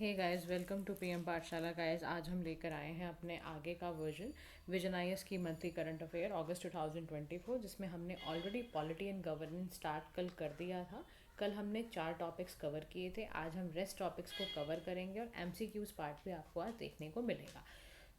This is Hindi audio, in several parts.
Hey guys, welcome to PM Pathshala. Guys, आज हम लेकर आए हैं अपने आगे का वर्जन विजन आईएएस की मंथली करंट अफेयर अगस्त 2024, जिसमें हमने already polity and governance start कल कर दिया था। कल हमने 4 टॉपिक्स कवर किए थे। आज हम रेस्ट टॉपिक्स को कवर करेंगे और एमसीक्यूज पार्ट भी आपको आज देखने को मिलेगा।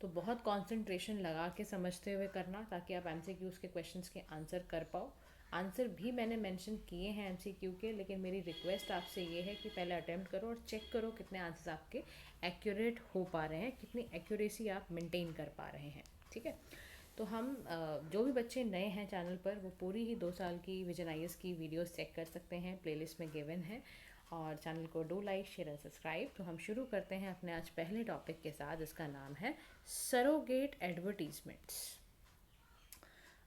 तो बहुत कंसंट्रेशन लगा के समझते हुए करना, ताकि आप एमसीक्यूज के क्वेश्चंस के आंसर कर पाओ। आंसर भी मैंने मेंशन किए हैं एमसीक्यू के, लेकिन मेरी रिक्वेस्ट आपसे ये है कि पहले अटेम्प्ट करो और चेक करो कितने आंसर्स आपके एक्यूरेट हो पा रहे हैं, कितनी एक्यूरेसी आप मेंटेन कर पा रहे हैं। ठीक है। तो हम जो भी बच्चे नए हैं चैनल पर, वो पूरी ही 2 साल की विजन आईएएस की वीडियोस चेक कर सकते हैं, प्लेलिस्ट में गिवन है। और चैनल को do like share and subscribe. तो हम शुरू करते हैं अपने आज पहले टॉपिक के साथ, जिसका नाम है सरोगेट एडवर्टीजमेंट्स।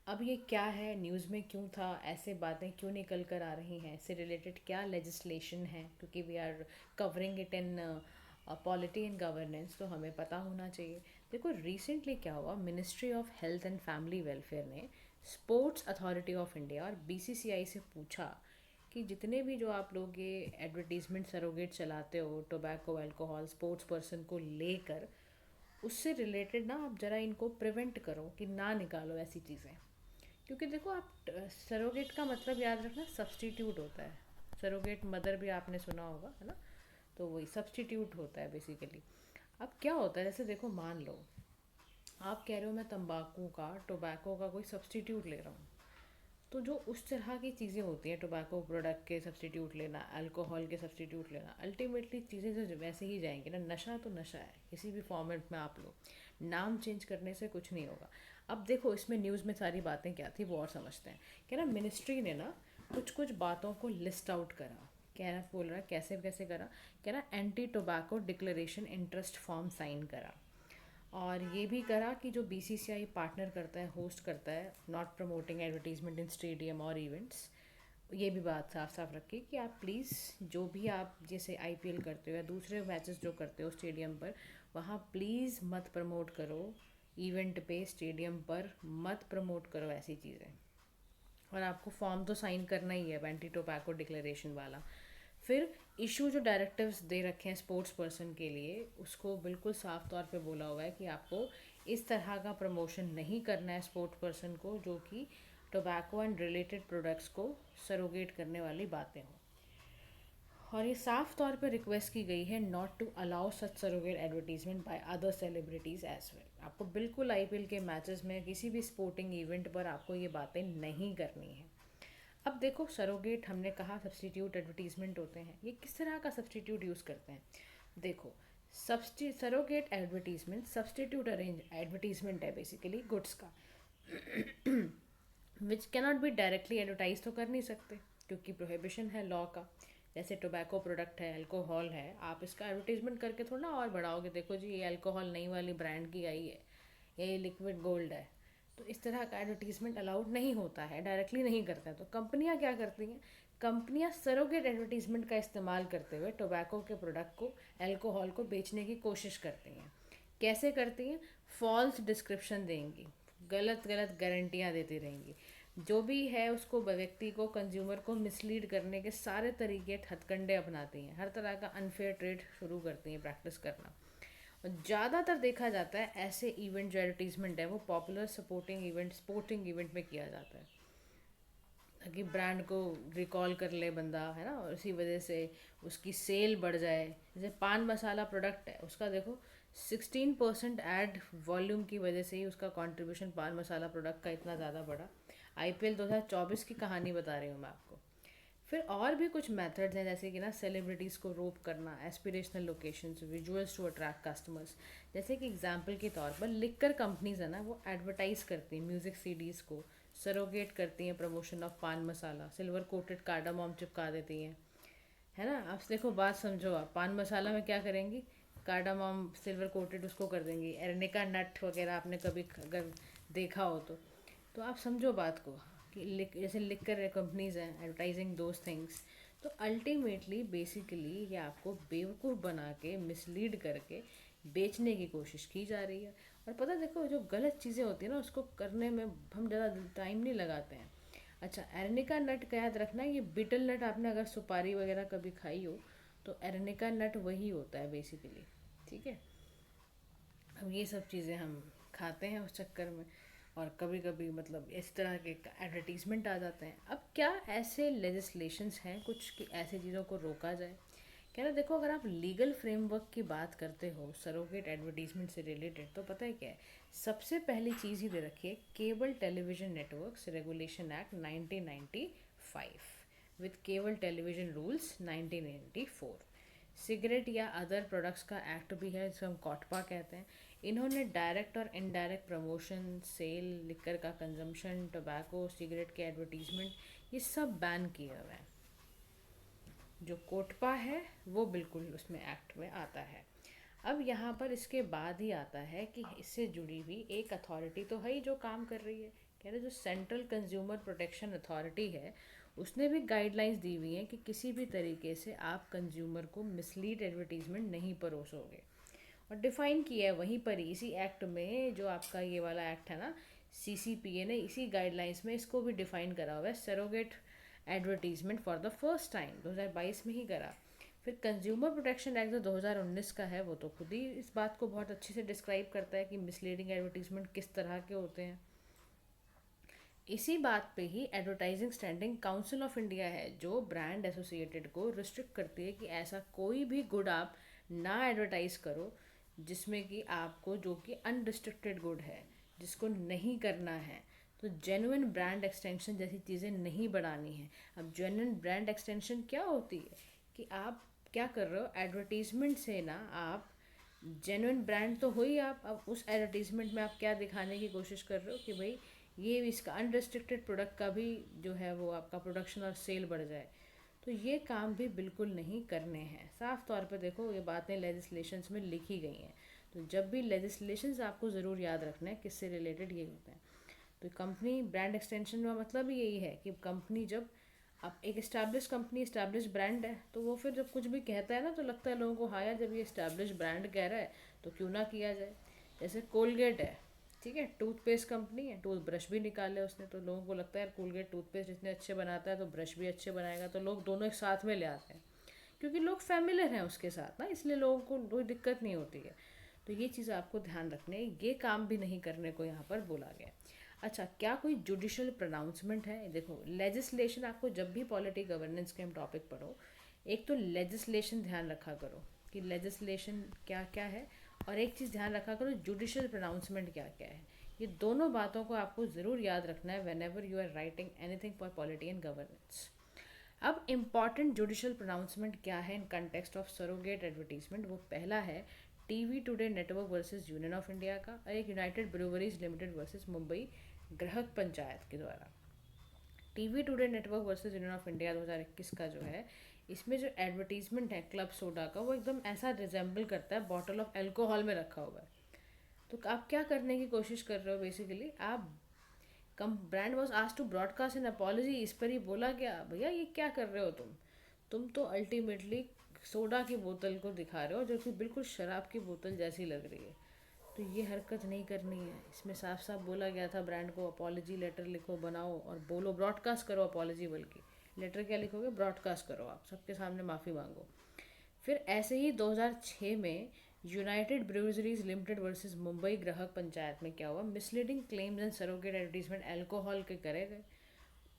अब ये क्या है, न्यूज़ में क्यों था, ऐसे बातें क्यों निकल कर आ रही हैं, इससे रिलेटेड क्या लेजिस्लेशन है, क्योंकि we are covering it in polity and governance, तो हमें पता होना चाहिए। देखो, रिसेंटली क्या हुआ, ministry of health and family welfare ने स्पोर्ट्स अथॉरिटी ऑफ इंडिया और बीसीसीआई से पूछा कि जितने भी जो आप लोग ये एडवर्टीजमेंट सरोगेट चलाते हो टोबैको अल्कोहल स्पोर्ट्स पर्सन को लेकर, उससे रिलेटेड ना आप ज़रा इनको प्रिवेंट करो कि ना निकालो ऐसी चीज़ें। क्योंकि देखो, आप सरोगेट का मतलब याद रखना सब्सटीट्यूट होता है। सरोगेट मदर भी आपने सुना होगा, है ना। तो वही सब्सटीट्यूट होता है बेसिकली। अब क्या होता है, जैसे देखो, मान लो आप कह रहे हो मैं तंबाकू का टोबैको का कोई सब्सटीट्यूट ले रहा हूँ। तो जो उस तरह की चीज़ें होती हैं, टोबैको प्रोडक्ट के सब्सटीट्यूट लेना, अल्कोहल के सब्सटीट्यूट लेना, अल्टीमेटली चीज़ें जो वैसे ही जाएंगी ना। नशा तो नशा है, किसी भी फॉर्मेट में आप लो, नाम चेंज करने से कुछ नहीं होगा। अब देखो, इसमें न्यूज़ में सारी बातें क्या थी वो और समझते हैं। कि ना, मिनिस्ट्री ने ना कुछ कुछ बातों को लिस्ट आउट करा। क्या ना बोल रहा है, कैसे कैसे करा। क्या ना, anti tobacco declaration interest form sign करा। और ये भी करा कि जो बीसीसीआई पार्टनर करता है, होस्ट करता है, not promoting advertisement in stadium और इवेंट्स, ये भी बात साफ साफ रखी कि आप प्लीज़ जो भी आप जैसे आईपीएल करते हो या दूसरे मैचेस जो करते हो स्टेडियम पर, वहाँ प्लीज़ मत प्रमोट करो। इवेंट पे स्टेडियम पर मत प्रमोट करो ऐसी चीज़ें। और आपको फॉर्म तो साइन करना ही है एंटी टोबैको डिक्लेरेशन वाला। फिर इशू जो डायरेक्टिव्स दे रखे हैं स्पोर्ट्स पर्सन के लिए, उसको बिल्कुल साफ तौर पे बोला हुआ है कि आपको इस तरह का प्रमोशन नहीं करना है स्पोर्ट्स पर्सन को, जो कि टोबैको एंड रिलेटेड प्रोडक्ट्स को सरोगेट करने वाली बातें हों। और ये साफ तौर पर रिक्वेस्ट की गई है not to allow such surrogate advertisement by other celebrities as well. आपको बिल्कुल आईपीएल के मैचेस में, किसी भी स्पोर्टिंग इवेंट पर आपको ये बातें नहीं करनी है। अब देखो, सरोगेट हमने कहा सब्सटीट्यूट एडवर्टीजमेंट होते हैं। ये किस तरह का सब्सटीट्यूट यूज़ करते हैं, देखो। Surrogate advertisement substitute arrange advertisement है बेसिकली गुड्स का, which cannot be directly advertise तो कर नहीं सकते, क्योंकि प्रोहिबिशन है लॉ का। जैसे टोबैको प्रोडक्ट है, अल्कोहल है, आप इसका एडवर्टीजमेंट करके थोड़ा ना और बढ़ाओगे, देखो जी ये अल्कोहल नई वाली ब्रांड की आई है, ये लिक्विड गोल्ड है। तो इस तरह का एडवर्टीजमेंट अलाउड नहीं होता है, डायरेक्टली नहीं करते हैं। तो कंपनियां क्या करती हैं, कंपनियां सरोगेट एडवर्टीजमेंट का इस्तेमाल करते हुए टोबैको के प्रोडक्ट को, अल्कोहल को बेचने की कोशिश करती हैं। कैसे करती हैं, फॉल्स डिस्क्रिप्शन देंगी, गलत गलत गारंटियाँ देती रहेंगी। जो भी है उसको, व्यक्ति को, कंज्यूमर को मिसलीड करने के सारे तरीके हथकंडे अपनाती हैं, हर तरह का अनफेयर ट्रेड शुरू करती हैं प्रैक्टिस करना। और ज़्यादातर देखा जाता है ऐसे इवेंट जो एडवर्टीजमेंट है वो popular supporting event, sporting event में किया जाता है, ताकि ब्रांड को रिकॉल कर ले बंदा, है ना, और इसी वजह से उसकी सेल बढ़ जाए। जैसे पान मसाला प्रोडक्ट है, उसका देखो 16% एड वॉल्यूम की वजह से ही उसका कंट्रीब्यूशन पान मसाला प्रोडक्ट का इतना ज़्यादा बढ़ा। आईपीएल 2024 की कहानी बता रही हूँ मैं आपको। फिर और भी कुछ मेथड्स हैं, जैसे कि ना सेलिब्रिटीज़ को रोप करना, aspirational locations, visuals to attract customers. जैसे कि एग्जांपल के तौर पर लिकर कंपनीज है ना, वो एडवर्टाइज करती हैं म्यूज़िक सीडीज़ को, सरोगेट करती हैं प्रमोशन ऑफ पान मसाला, सिल्वर कोटेड कार्डामॉम चिपका देती हैं, है ना। आप देखो, बात समझो, आप पान मसाला में क्या करेंगी, कार्डामॉम सिल्वर कोटेड उसको कर देंगी, एरनिका नट वगैरह आपने कभी अगर देखा हो तो आप समझो बात को कि जैसे लिख कर कंपनीज हैं एडवर्टाइजिंग दोज थिंग्स। तो अल्टीमेटली बेसिकली ये आपको बेवकूफ़ बना के, मिसलीड करके बेचने की कोशिश की जा रही है। और पता है, देखो, जो गलत चीज़ें होती हैं ना, उसको करने में हम ज़्यादा टाइम नहीं लगाते हैं। अच्छा, एरनिका नट का याद रखना, ये बीटल नट आपने अगर सुपारी वगैरह कभी खाई हो, तो एरेनिका नट वही होता है बेसिकली, ठीक है। अब ये सब चीज़ें हम खाते हैं उस चक्कर में, और कभी कभी मतलब इस तरह के एडवर्टीजमेंट आ जाते हैं। अब क्या ऐसे लेजिस्लेशंस हैं कुछ कि ऐसी चीज़ों को रोका जाए? कह रहे देखो, अगर आप लीगल फ्रेमवर्क की बात करते हो सरोगेट एडवर्टीजमेंट से रिलेटेड, तो पता है क्या है, सबसे पहली चीज़ ही दे रखी है cable television networks regulation act 1995 with cable television rules 1994। Cigarette या अदर प्रोडक्ट्स का एक्ट भी है जिसे हम कॉटपा कहते हैं। इन्होंने डायरेक्ट और इनडायरेक्ट प्रमोशन, सेल, लिकर का कंजम्पशन, टोबैको, सिगरेट के एडवर्टीजमेंट, ये सब बैन किए हुए हैं। जो कोटपा है वो बिल्कुल उसमें एक्ट में आता है। अब यहाँ पर इसके बाद ही आता है कि इससे जुड़ी हुई एक अथॉरिटी तो है ही जो काम कर रही है। कह रहे जो सेंट्रल कंज्यूमर प्रोटेक्शन अथॉरिटी है, उसने भी गाइडलाइंस दी हुई हैं कि किसी भी तरीके से आप कंज्यूमर को मिसलीड एडवर्टीजमेंट नहीं परोसोगे, और डिफ़ाइन किया है वहीं पर ही इसी एक्ट में, जो आपका ये वाला एक्ट है ना, सीसीपीए ने इसी गाइडलाइंस में इसको भी डिफ़ाइन करा हुआ है, surrogate advertisement for the first time 2022 में ही करा। फिर कंज्यूमर प्रोटेक्शन एक्ट जो 2019 का है, वो तो खुद ही इस बात को बहुत अच्छे से डिस्क्राइब करता है कि मिसलीडिंग एडवर्टीजमेंट किस तरह के होते हैं। इसी बात पे ही advertising standing council of India है जो ब्रांड एसोसिएटेड को रिस्ट्रिक्ट करती है कि ऐसा कोई भी गुड आप ना एडवर्टाइज करो जिसमें कि आपको, जो कि अनरिस्ट्रिक्टेड गुड है, जिसको नहीं करना है। तो जेन्युइन ब्रांड एक्सटेंशन जैसी चीज़ें नहीं बढ़ानी है। अब जेन्युइन ब्रांड एक्सटेंशन क्या होती है कि आप क्या कर रहे हो, एडवर्टीजमेंट से ना आप जेन्युइन ब्रांड तो हो ही आप, अब उस एडवर्टीजमेंट में आप क्या दिखाने की कोशिश कर रहे हो कि भाई ये इसका अनरिस्ट्रिक्टेड प्रोडक्ट का भी जो है वो आपका प्रोडक्शन और सेल बढ़ जाए। तो ये काम भी बिल्कुल नहीं करने हैं। साफ तौर पे देखो, ये बातें लेजिस्लेशंस में लिखी गई हैं। तो जब भी लेजिस्लेशंस आपको ज़रूर याद रखना है किससे रिलेटेड ये होते हैं। तो कंपनी ब्रांड एक्सटेंशन का मतलब ही यही है कि कंपनी, जब अब एक इस्टेब्लिश कंपनी, इस्टेब्लिश ब्रांड है, तो वो फिर जब कुछ भी कहता है ना, तो लगता है लोगों को हाँ यार, जब ये इस्टेब्लिश ब्रांड कह रहा है तो क्यों ना किया जाए। जैसे कोलगेट है, ठीक है, टूथपेस्ट कंपनी है, टूथब्रश भी निकाले उसने, तो लोगों को लगता है यार कोलगेट टूथपेस्ट इतने अच्छे बनाता है तो ब्रश भी अच्छे बनाएगा, तो लोग दोनों एक साथ में ले आते हैं क्योंकि लोग फैमिलियर हैं उसके साथ ना, इसलिए लोगों को कोई दिक्कत नहीं होती है। तो ये चीज़ आपको ध्यान रखने, ये काम भी नहीं करने को यहाँ पर बोला गया। अच्छा, क्या कोई जुडिशल प्रोनाउंसमेंट है? देखो, लेजिस्लेशन, आपको जब भी पॉलिटी गवर्नेंस के हम टॉपिक पढ़ो, एक तो लेजिस्लेशन ध्यान रखा करो कि लेजिस्लेशन क्या क्या है, और एक चीज़ ध्यान रखा करो, जुडिशल प्रोनाउंसमेंट क्या क्या है। ये दोनों बातों को आपको ज़रूर याद रखना है whenever you are writing anything for polity and governance. अब इम्पॉर्टेंट जुडिशल प्रोनाउंसमेंट क्या है in context of surrogate advertisement? वो पहला है TV today network versus union of India का, और एक united breweries limited versus Mumbai Grahak Panchayat के द्वारा। TV today network versus union of India 2021 का जो है, इसमें जो एडवर्टीजमेंट है क्लब सोडा का, वो एकदम ऐसा रिजेंबल करता है बॉटल ऑफ एल्कोहल में रखा हुआ है। तो आप क्या करने की कोशिश कर रहे हो बेसिकली, आप कम brand was asked to broadcast an apology, इस पर ही बोला गया भैया ये क्या कर रहे हो तुम तो अल्टीमेटली सोडा की बोतल को दिखा रहे हो जो कि बिल्कुल शराब की बोतल जैसी लग रही है। तो ये हरकत नहीं करनी है। इसमें साफ साफ बोला गया था ब्रांड को अपॉलजी लेटर लिखो, बनाओ और बोलो, ब्रॉडकास्ट करो अपॉलजी, बल्कि लेटर क्या लिखोगे, ब्रॉडकास्ट करो, आप सबके सामने माफ़ी मांगो। फिर ऐसे ही 2006 में United breweries limited versus Mumbai Grahak panchayat में क्या हुआ, misleading claims and surrogate advertisement alcohol के करे गए,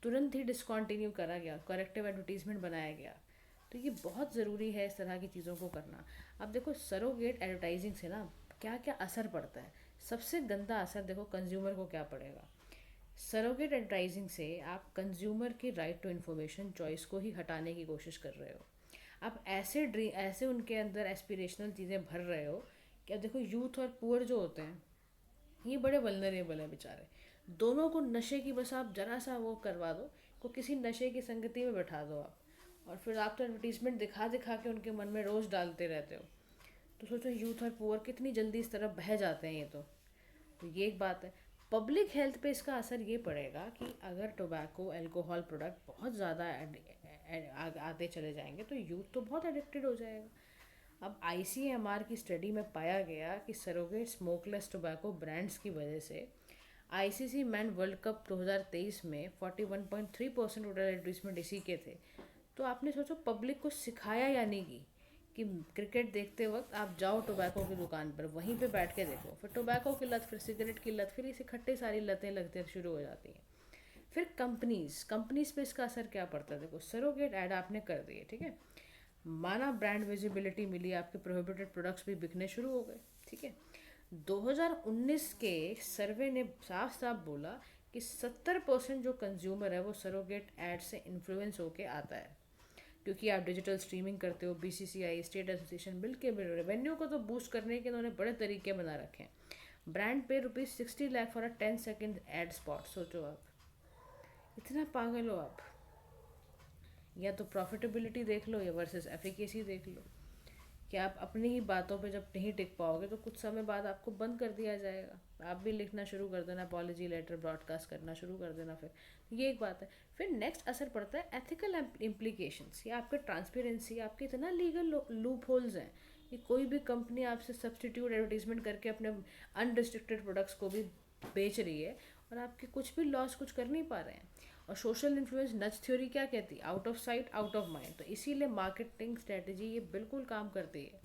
तुरंत ही डिसकॉन्टिन्यू करा गया, करेक्टिव एडवर्टीजमेंट बनाया गया। तो ये बहुत ज़रूरी है इस तरह की चीज़ों को करना। अब देखो, सरोगेट एडवर्टाइजिंग से ना क्या क्या असर पड़ता है। सबसे गंदा असर देखो कंज्यूमर को क्या पड़ेगा। सरोगेट एडवर्टाइजिंग से आप कंज्यूमर की राइट टू इन्फॉर्मेशन चॉइस को ही हटाने की कोशिश कर रहे हो। आप ऐसे उनके अंदर एस्पिरेशनल चीज़ें भर रहे हो कि अब देखो, यूथ और पुअर जो होते हैं ये बड़े वल्नरेबल हैं बेचारे। दोनों को नशे की बस आप जरा सा वो करवा दो, को किसी नशे की संगति में बैठा दो आप, और फिर आप तो एडवर्टीजमेंट दिखा दिखा के उनके मन में रोज़ डालते रहते हो। तो सोचो यूथ और पुअर कितनी जल्दी इस तरफ बह जाते हैं ये तो ये एक बात है। पब्लिक हेल्थ पे इसका असर ये पड़ेगा कि अगर टोबैको अल्कोहल प्रोडक्ट बहुत ज़्यादा आते चले जाएंगे तो यूथ तो बहुत एडिक्टेड हो जाएगा। अब ICMR की स्टडी में पाया गया कि सरोगेट स्मोकलेस टोबैको ब्रांड्स की वजह से ICC मैन वर्ल्ड कप 2023 में 41.3% टोटल एडवर्टीजमेंट इसी के थे। तो आपने सोचो पब्लिक को सिखाया या नहीं की कि क्रिकेट देखते वक्त आप जाओ टोबैको की दुकान पर, वहीं पे बैठ के देखो, फिर टोबैको की लत, फिर सिगरेट की लत, फिर इस इकट्ठे सारी लतें लगते शुरू हो जाती हैं। फिर कंपनीज पे इसका असर क्या पड़ता है? देखो, सरोगेट ऐड आपने कर दिए, ठीक है, माना ब्रांड विजिबिलिटी मिली, आपके प्रोहिबिटेड प्रोडक्ट्स भी बिकने शुरू हो गए, ठीक है। 2019 के सर्वे ने साफ साफ बोला कि 70% जो कंज्यूमर है वो सरोगेट ऐड से इन्फ्लुएंस होके आता है, क्योंकि आप डिजिटल स्ट्रीमिंग करते हो। बीसीसीआई, स्टेट एसोसिएशन मिल के रेवेन्यू को तो बूस्ट करने के उन्होंने बड़े तरीके बना रखे हैं। ब्रांड पे ₹60 lakh for a 10 second ad spot. सोचो आप, इतना पागल हो आप? या तो प्रॉफिटेबिलिटी देख लो या वर्सेस एफिकेसी देख लो, कि आप अपनी ही बातों पे जब नहीं टिक पाओगे तो कुछ समय बाद आपको बंद कर दिया जाएगा, आप भी लिखना शुरू कर देना, अपॉलॉजी लेटर ब्रॉडकास्ट करना शुरू कर देना। फिर ये एक बात है। फिर नेक्स्ट असर पड़ता है एथिकल इम्प्लीकेशंस, या आपके ट्रांसपेरेंसी, आपके इतना लीगल लूप होल्स हैं कि कोई भी कंपनी आपसे सब्सटीट्यूट एडवर्टीजमेंट करके अपने अनरिस्ट्रिक्टेड प्रोडक्ट्स को भी बेच रही है और आपके कुछ भी लॉस कुछ कर नहीं पा रहे हैं। और सोशल इन्फ्लुएंस नच थ्योरी क्या कहती है? Out of sight out of mind. तो इसीलिए मार्केटिंग स्ट्रेटजी ये बिल्कुल काम करती है।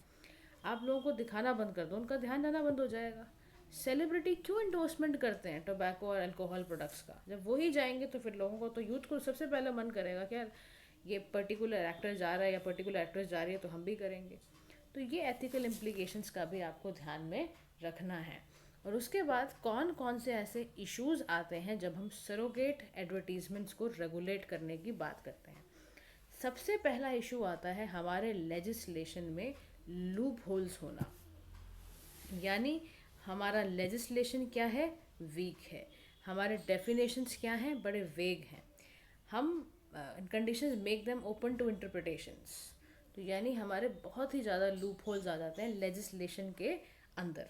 आप लोगों को दिखाना बंद कर दो, उनका ध्यान जाना बंद हो जाएगा। सेलिब्रिटी क्यों इंडोर्समेंट करते हैं टोबैको और अल्कोहल प्रोडक्ट्स का? जब वो ही जाएंगे तो फिर लोगों को, तो यूथ को सबसे पहले मन करेगा कि यार ये पर्टिकुलर एक्टर जा रहा है या पर्टिकुलर एक्ट्रेस जा रही है तो हम भी करेंगे। तो ये एथिकल इम्प्लीकेशंस का भी आपको ध्यान में रखना है। और उसके बाद कौन कौन से ऐसे इश्यूज आते हैं जब हम सरोगेट एडवर्टीजमेंट्स को रेगुलेट करने की बात करते हैं? सबसे पहला इशू आता है हमारे लेजिस्लेशन में लूप होल्स होना। यानी हमारा लेजिस्लेशन क्या है? वीक है। हमारे डेफिनेशंस क्या हैं? बड़े वेग हैं। हम conditions make them open to interpretations. तो यानी हमारे बहुत ही ज़्यादा लूप होल्स आ जाते हैं लेजिस्लेशन के अंदर,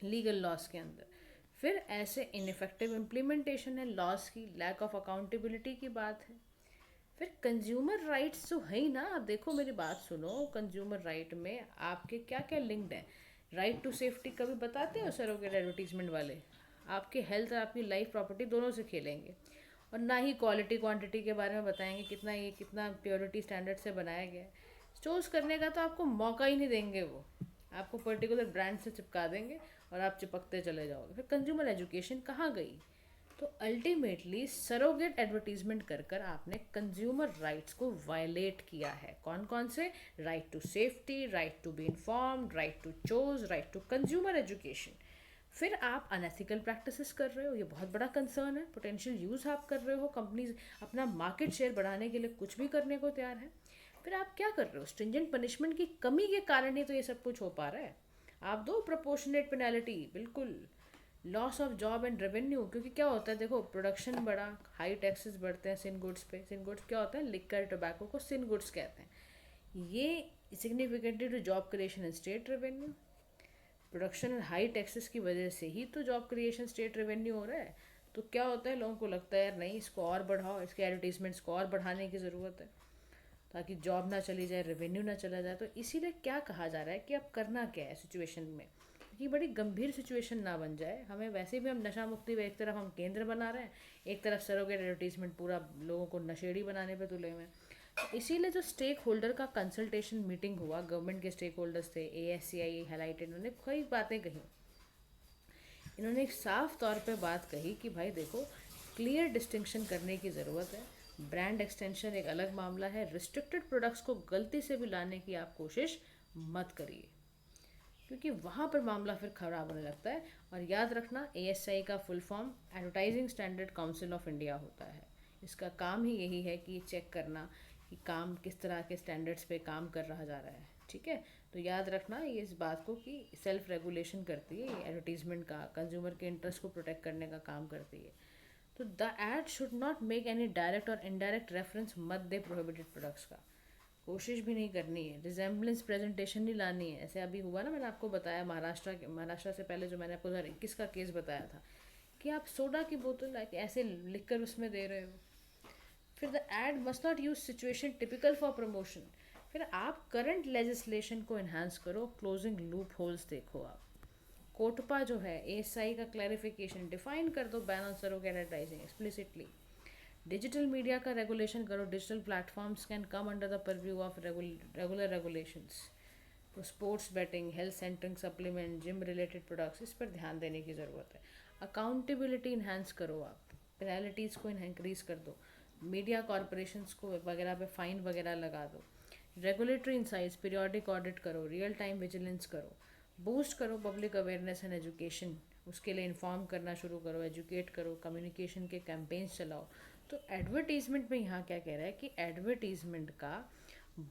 लीगल लॉस के अंदर। फिर ऐसे इनफेक्टिव इम्प्लीमेंटेशन है लॉस की, लैक ऑफ अकाउंटेबिलिटी की बात है। फिर कंज्यूमर राइट्स जो है ही ना, आप देखो मेरी बात सुनो, कंज्यूमर राइट में आपके क्या क्या लिंक्ड है? राइट टू सेफ्टी कभी बताते हो सरोगेट एडवर्टीजमेंट वाले? आपकी हेल्थ और आपकी लाइफ प्रॉपर्टी दोनों से खेलेंगे। और ना ही क्वालिटी क्वांटिटी के बारे में बताएंगे, कितना ये कितना प्योरिटी स्टैंडर्ड से बनाया गया है। स्टोर्स करने का तो आपको मौका ही नहीं देंगे वो, आपको पर्टिकुलर ब्रांड से चिपका देंगे और आप चिपकते चले जाओगे। फिर कंज्यूमर एजुकेशन कहाँ गई? तो अल्टीमेटली सरोगेट एडवर्टीजमेंट कर कर आपने कंज्यूमर राइट्स को वायलेट किया है। कौन कौन से? Right to safety, right to be informed, right to choose, right to consumer education. फिर आप अनएथिकल प्रैक्टिसेस कर रहे हो, ये बहुत बड़ा कंसर्न है। पोटेंशियल यूज़ आप कर रहे हो, कंपनीज अपना मार्केट शेयर बढ़ाने के लिए कुछ भी करने को तैयार है। फिर आप क्या कर रहे हो? स्ट्रिंजेंट पनिशमेंट की कमी के कारण ही तो ये सब कुछ हो पा रहा है। आप दो प्रोपोर्शनेट पेनल्टी, बिल्कुल। Loss of job and revenue, क्योंकि क्या होता है, देखो प्रोडक्शन बढ़ा, हाई टैक्सेस बढ़ते हैं सिन गुड्स पे। सिन गुड्स क्या होता है? लिकर टोबैको को सिन गुड्स कहते हैं। ये significantly to job creation and state revenue. Production and high taxes की वजह से ही तो जॉब क्रिएशन स्टेट रेवेन्यू हो रहा है। तो क्या होता है, लोगों को लगता है यार नहीं, इसको और बढ़ाओ, इसके एडवर्टीजमेंट्स को और बढ़ाने की ज़रूरत है ताकि जॉब ना चली जाए, रेवेन्यू ना चला जाए। तो इसीलिए क्या कहा जा रहा है कि अब करना क्या है सिचुएशन में, कि बड़ी गंभीर सिचुएशन ना बन जाए। हमें वैसे भी हम नशा मुक्ति में एक तरफ हम केंद्र बना रहे हैं, एक तरफ सरोगेट एडवर्टीजमेंट पूरा लोगों को नशेड़ी बनाने पे तुले हुए हैं। तो इसीलिए जो स्टेक होल्डर का कंसल्टेशन मीटिंग हुआ, गवर्नमेंट के स्टेक होल्डर्स थे, ASCI हाईलाइटेड, उन्होंने कई बातें कही। इन्होंने एक साफ तौर पे बात कही कि भाई देखो, क्लियर डिस्टिंक्शन करने की ज़रूरत है। ब्रांड एक्सटेंशन एक अलग मामला है, रिस्ट्रिक्टेड प्रोडक्ट्स को गलती से भी लाने की आप कोशिश मत करिए, क्योंकि वहाँ पर मामला फिर ख़राब होने लगता है। और याद रखना, ASI का full form advertising standard council of India होता है। इसका काम ही यही है कि चेक करना कि काम किस तरह के स्टैंडर्ड्स पे काम कर रहा जा रहा है, ठीक है। तो याद रखना ये इस बात को कि सेल्फ रेगुलेशन करती है, एडवर्टीजमेंट का कंज्यूमर के इंटरेस्ट को प्रोटेक्ट करने का काम करती है। तो the ad should not make any direct और इनडायरेक्ट रेफरेंस मत दे प्रोहिबिटेड प्रोडक्ट्स का, कोशिश भी नहीं करनी है। रिजेम्बलेंस प्रेजेंटेशन नहीं लानी है। ऐसे अभी हुआ ना, मैंने आपको बताया महाराष्ट्र से पहले जो मैंने आपको 2021 का केस बताया था कि आप सोडा की बोतल ऐसे लिख कर उसमें दे रहे हो। फिर the ad must not use situation typical for promotion. फिर आप करंट लेजिस्लेशन को इन्हांस करो, क्लोजिंग लूप होल्स देखो। आप कोटपा जो है, ASI का क्लैरिफिकेशन डिफाइन कर दो, ban on surrogate advertising explicitly. Digital media का रेगुलेशन करो, digital platforms can come under the purview of regular regulations. तो sports betting, health centring supplement, gym related products, इस पर ध्यान देने की ज़रूरत है। अकाउंटेबिलिटी इन्हांस करो, आप पेनल्टीज़ को इंक्रीज कर दो, मीडिया कॉरपोरेशंस को वगैरह पे फाइन वगैरह लगा दो। रेगुलेटरी इंसाइट्स, पीरियोडिक ऑडिट करो, रियल टाइम विजिलेंस करो, बूस्ट करो पब्लिक अवेयरनेस एंड एजुकेशन, उसके लिए इन्फॉर्म करना शुरू करो, एजुकेट करो, कम्युनिकेशन के कैंपेन्स चलाओ। तो एडवर्टीजमेंट में यहाँ क्या कह रहा है कि एडवर्टीजमेंट का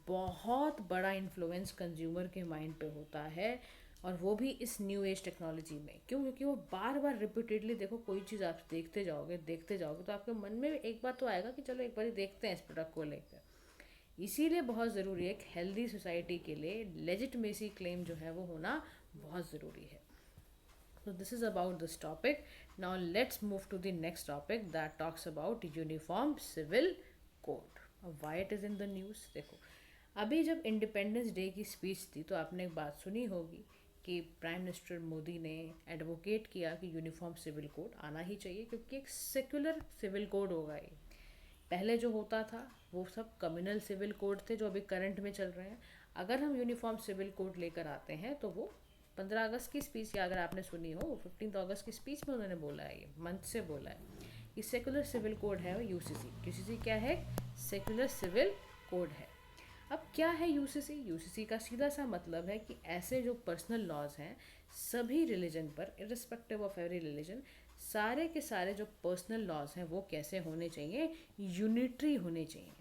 बहुत बड़ा इन्फ्लुएंस कंज्यूमर के माइंड पे होता है, और वो भी इस न्यू एज टेक्नोलॉजी में। क्यों? क्योंकि वो बार बार रिपीटेडली, देखो कोई चीज़ आप देखते जाओगे तो आपके मन में एक बार तो आएगा कि चलो एक बार देखते हैं इस प्रोडक्ट को लेकर। इसीलिए बहुत ज़रूरी है, एक हेल्दी सोसाइटी के लिए लेजिटमेसी क्लेम जो है वो होना बहुत ज़रूरी है। So this is about this topic. Now let's move to the next topic that talks about uniform civil code. Why it is in the news? देखो, अभी जब इंडिपेंडेंस डे की स्पीच थी तो आपने एक बात सुनी होगी कि प्राइम मिनिस्टर मोदी ने एडवोकेट किया कि यूनिफॉर्म सिविल कोड आना ही चाहिए, क्योंकि एक सेक्युलर सिविल कोड होगा ये। पहले जो होता था वो सब कम्युनल सिविल कोड थे जो अभी करंट में चल रहे हैं। अगर हम यूनिफॉर्म सिविल कोड लेकर आते हैं तो वो 15 अगस्त की स्पीच, या अगर आपने सुनी हो 15 अगस्त की स्पीच में उन्होंने बोला है, ये मंच से बोला है कि सेकुलर सिविल कोड है वो यूसीसी। यूसीसी क्या है? सेकुलर सिविल कोड है। अब क्या है यूसीसी? यूसीसी का सीधा सा मतलब है कि ऐसे जो पर्सनल लॉज हैं सभी रिलीजन पर, इरिस्पेक्टिव ऑफ एवरी रिलीजन, सारे के सारे जो पर्सनल लॉज हैं वो कैसे होने चाहिए? यूनिटरी होने चाहिए।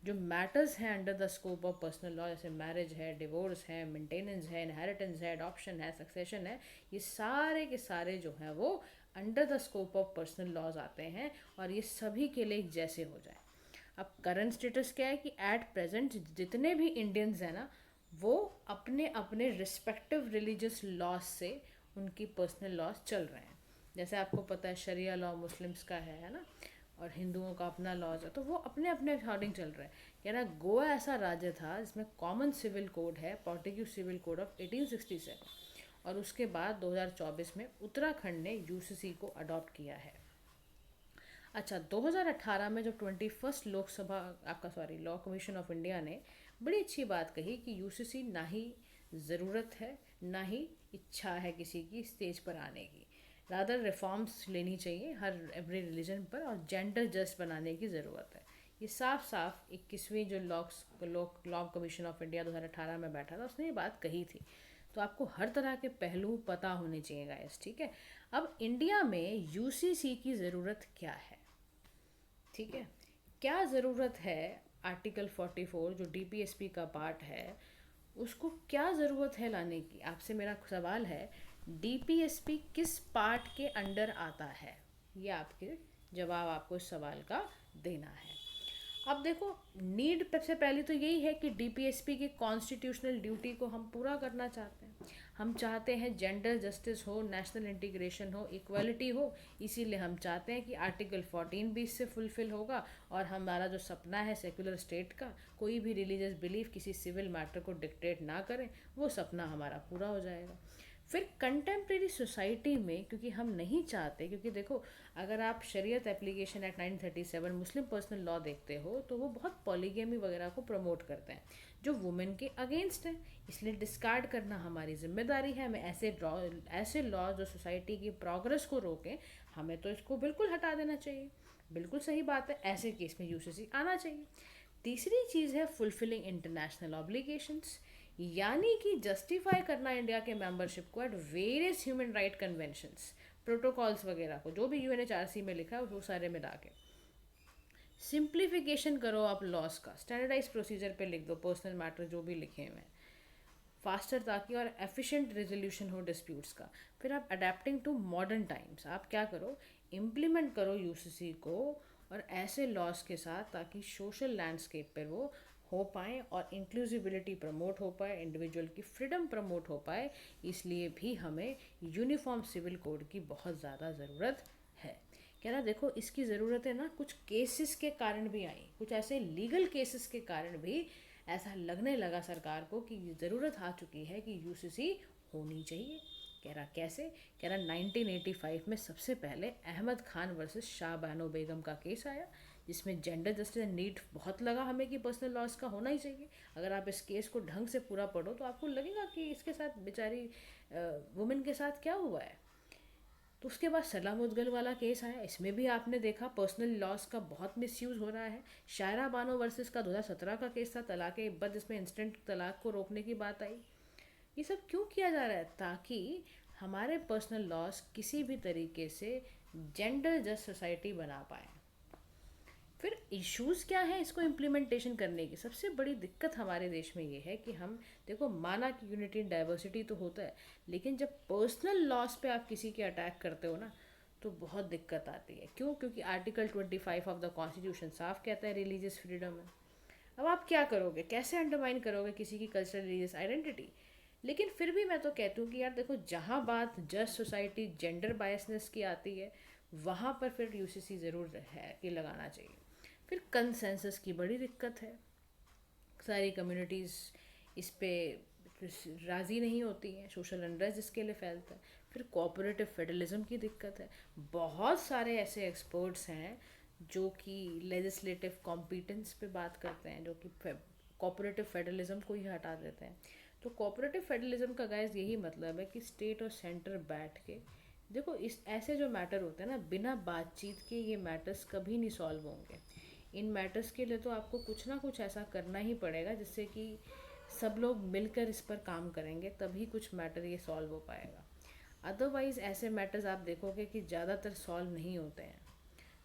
जो मैटर्स हैं under the scope of personal law, जैसे मैरिज है, डिवोर्स है, मेंटेनेंस है, इनहेरिटेंस है, अडॉप्शन है, सक्सेशन है, ये सारे के सारे जो हैं वो under the scope of personal laws आते हैं, और ये सभी के लिए एक जैसे हो जाए। अब करंट स्टेटस क्या है कि एट प्रेजेंट जितने भी इंडियंस हैं ना, वो अपने अपने रिस्पेक्टिव रिलीजियस लॉज से उनकी पर्सनल लॉज चल रहे हैं। जैसे आपको पता है शरिया लॉ मुस्लिम्स का है ना, और हिंदुओं का अपना लॉज है, तो वो अपने अपने अकॉर्डिंग चल रहा है। कह रहा गोवा ऐसा राज्य था जिसमें कॉमन सिविल कोड है, पोर्टुगीज सिविल कोड ऑफ 1867, और उसके बाद 2024 में उत्तराखंड ने यूसीसी को अडॉप्ट किया है। अच्छा, 2018 में जब 21st Lok Sabha law commission of India ने बड़ी अच्छी बात कही कि यूसीसी ना ही ज़रूरत है ना ही इच्छा है किसी की स्टेज पर आने की, रादर रिफॉर्म्स लेनी चाहिए हर एवरी रिलीजन पर, और जेंडर जस्ट बनाने की ज़रूरत है। ये साफ साफ 21वीं जो लॉ कमीशन ऑफ इंडिया 2018 में बैठा था उसने ये बात कही थी। तो आपको हर तरह के पहलू पता होने चाहिए गाइस, ठीक है। अब इंडिया में यूसीसी की ज़रूरत क्या है? ठीक है, क्या ज़रूरत है? आर्टिकल 44 जो डीपीएसपी का पार्ट है उसको क्या ज़रूरत है लाने की? आपसे मेरा सवाल है, डीपीएसपी किस पार्ट के अंडर आता है? ये आपके जवाब आपको इस सवाल का देना है। अब देखो, नीड सबसे पहले तो यही है कि डीपीएसपी की कॉन्स्टिट्यूशनल ड्यूटी को हम पूरा करना चाहते हैं। हम चाहते हैं जेंडर जस्टिस हो, नेशनल इंटीग्रेशन हो, इक्वालिटी हो, इसीलिए हम चाहते हैं कि आर्टिकल 14 भी इससे फुलफिल होगा, और हमारा जो सपना है सेकुलर स्टेट का, कोई भी रिलीजियस बिलीफ किसी सिविल मैटर को डिक्टेट ना करें, वो सपना हमारा पूरा हो जाएगा। फिर कंटेम्प्रेरी सोसाइटी में, क्योंकि हम नहीं चाहते, क्योंकि देखो अगर आप शरीयत एप्लीकेशन एक्ट 1937 मुस्लिम पर्सनल लॉ देखते हो तो वो बहुत पॉलीगेमी वगैरह को प्रमोट करते हैं जो वुमेन के अगेंस्ट है, इसलिए डिस्कार्ड करना हमारी जिम्मेदारी है। हमें ऐसे लॉ जो सोसाइटी की प्रोग्रेस को रोकें, हमें तो इसको बिल्कुल हटा देना चाहिए। बिल्कुल सही बात है, ऐसे केस में यूसीसी आना चाहिए। तीसरी चीज़ है फुलफिलिंग इंटरनेशनल ऑब्लिगेशंस, यानी कि जस्टिफाई करना इंडिया के मेंबरशिप को at various human right conventions, protocols वगैरह को, जो भी यूएनएचआरसी में लिखा है वो सारे मिला के। सिंप्लीफिकेशन करो आप लॉस का, स्टैंडर्डाइज प्रोसीजर पे लिख दो पर्सनल मैटर जो भी लिखे हुए हैं, फास्टर, ताकि और एफिशिएंट रेजोल्यूशन हो डिस्प्यूट्स का। फिर आप अडेप्टिंग टू मॉडर्न टाइम्स, आप क्या करो, इम्प्लीमेंट करो यूसीसी को और ऐसे लॉस के साथ ताकि सोशल लैंडस्केप पर वो हो पाए और इंक्लूसिबिलिटी प्रमोट हो पाए, इंडिविजुअल की फ्रीडम प्रमोट हो पाए। इसलिए भी हमें यूनिफॉर्म सिविल कोड की बहुत ज़्यादा ज़रूरत है। कह रहा देखो, इसकी ज़रूरत है ना कुछ केसेस के कारण भी आई, कुछ ऐसे लीगल केसेस के कारण भी ऐसा लगने लगा सरकार को कि ज़रूरत आ चुकी है कि यूसीसी होनी चाहिए। कह रहा कैसे? कह रहा 1985 में सबसे पहले अहमद खान वर्सेस शाह बानो बेगम का केस आया, जिसमें जेंडर जस्टिस नीड बहुत लगा हमें कि पर्सनल लॉस का होना ही चाहिए। अगर आप इस केस को ढंग से पूरा पढ़ो तो आपको लगेगा कि इसके साथ बेचारी वुमेन के साथ क्या हुआ है। तो उसके बाद सलाम मुदगल वाला केस आया, इसमें भी आपने देखा पर्सनल लॉस का बहुत मिसयूज़ हो रहा है। शायरा बानो वर्सेस का 2017 का केस था तलाक इब्बत, जिसमें इंस्टेंट तलाक को रोकने की बात आई। ये सब क्यों किया जा रहा है? ताकि हमारे पर्सनल लॉस किसी भी तरीके से जेंडर जस्ट सोसाइटी बना पाए। फिर इश्यूज़ क्या है इसको इम्प्लीमेंटेशन करने की? सबसे बड़ी दिक्कत हमारे देश में ये है कि हम देखो, माना कि यूनिटी इन डाइवर्सिटी तो होता है, लेकिन जब पर्सनल लॉस पे आप किसी के अटैक करते हो ना तो बहुत दिक्कत आती है। क्यों? क्योंकि आर्टिकल 25 ऑफ द कॉन्स्टिट्यूशन साफ कहता है रिलीजियस फ्रीडम है। अब आप क्या करोगे? कैसे अंडरमाइन करोगे किसी की कल्चरल रिलीजियस आइडेंटिटी? लेकिन फिर भी मैं तो कहती हूँ कि यार देखो, जहाँ बात जस्ट सोसाइटी जेंडर बायसनेस की आती है वहाँ पर फिर यूसीसी ज़रूर है कि लगाना चाहिए। फिर कंसेंसस की बड़ी दिक्कत है, सारी कम्युनिटीज़ इस पे राज़ी नहीं होती हैं, सोशल अनरेस्ट इसके लिए फैलता है। फिर कोऑपरेटिव फेडरलिज्म की दिक्कत है। बहुत सारे ऐसे एक्सपर्ट्स हैं जो कि लेजिस्लेटिव कॉम्पिटेंस पे बात करते हैं, जो कि कोऑपरेटिव फेडरलिज्म को ही हटा देते हैं। तो कोऑपरेटिव फेडरलिज्म का गाइस यही मतलब है कि स्टेट और सेंटर बैठ के देखो, इस ऐसे जो मैटर होते हैं ना, बिना बातचीत के ये मैटर्स कभी नहीं सॉल्व होंगे। इन मैटर्स के लिए तो आपको कुछ ना कुछ ऐसा करना ही पड़ेगा जिससे कि सब लोग मिलकर इस पर काम करेंगे, तभी कुछ मैटर ये सॉल्व हो पाएगा। अदरवाइज़ ऐसे मैटर्स आप देखोगे कि ज़्यादातर सॉल्व नहीं होते हैं।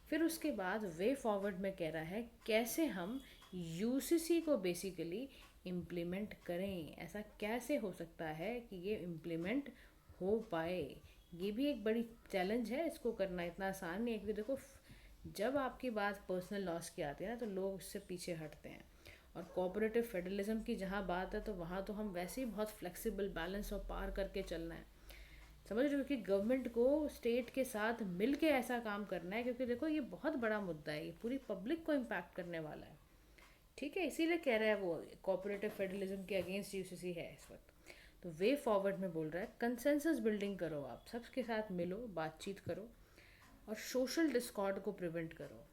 फिर उसके बाद वे फॉरवर्ड में कह रहा है कैसे हम यूसीसी को बेसिकली इम्प्लीमेंट करें। ऐसा कैसे हो सकता है कि ये इम्प्लीमेंट हो पाए? ये भी एक बड़ी चैलेंज है, इसको करना इतना आसान नहीं है। क्योंकि देखो, जब आपकी बात पर्सनल लॉस की आती है ना तो लोग उससे पीछे हटते हैं। और कोऑपरेटिव फेडरलिज्म की जहाँ बात है तो वहाँ तो हम वैसे ही बहुत फ्लेक्सिबल, बैलेंस और पार करके चलना है, समझ रहे हो? कि गवर्नमेंट को स्टेट के साथ मिल के ऐसा काम करना है, क्योंकि देखो ये बहुत बड़ा मुद्दा है, ये पूरी पब्लिक को इम्पैक्ट करने वाला है। ठीक है, इसीलिए कह रहा है वो कोऑपरेटिव फेडरलिज्म के अगेंस्ट यूसीसी है इस वक्त। तो वे फॉरवर्ड में बोल रहा है कंसेंसस बिल्डिंग करो, आप सबके साथ मिलो, बातचीत करो और सोशल डिस्कॉर्ड को प्रिवेंट करो।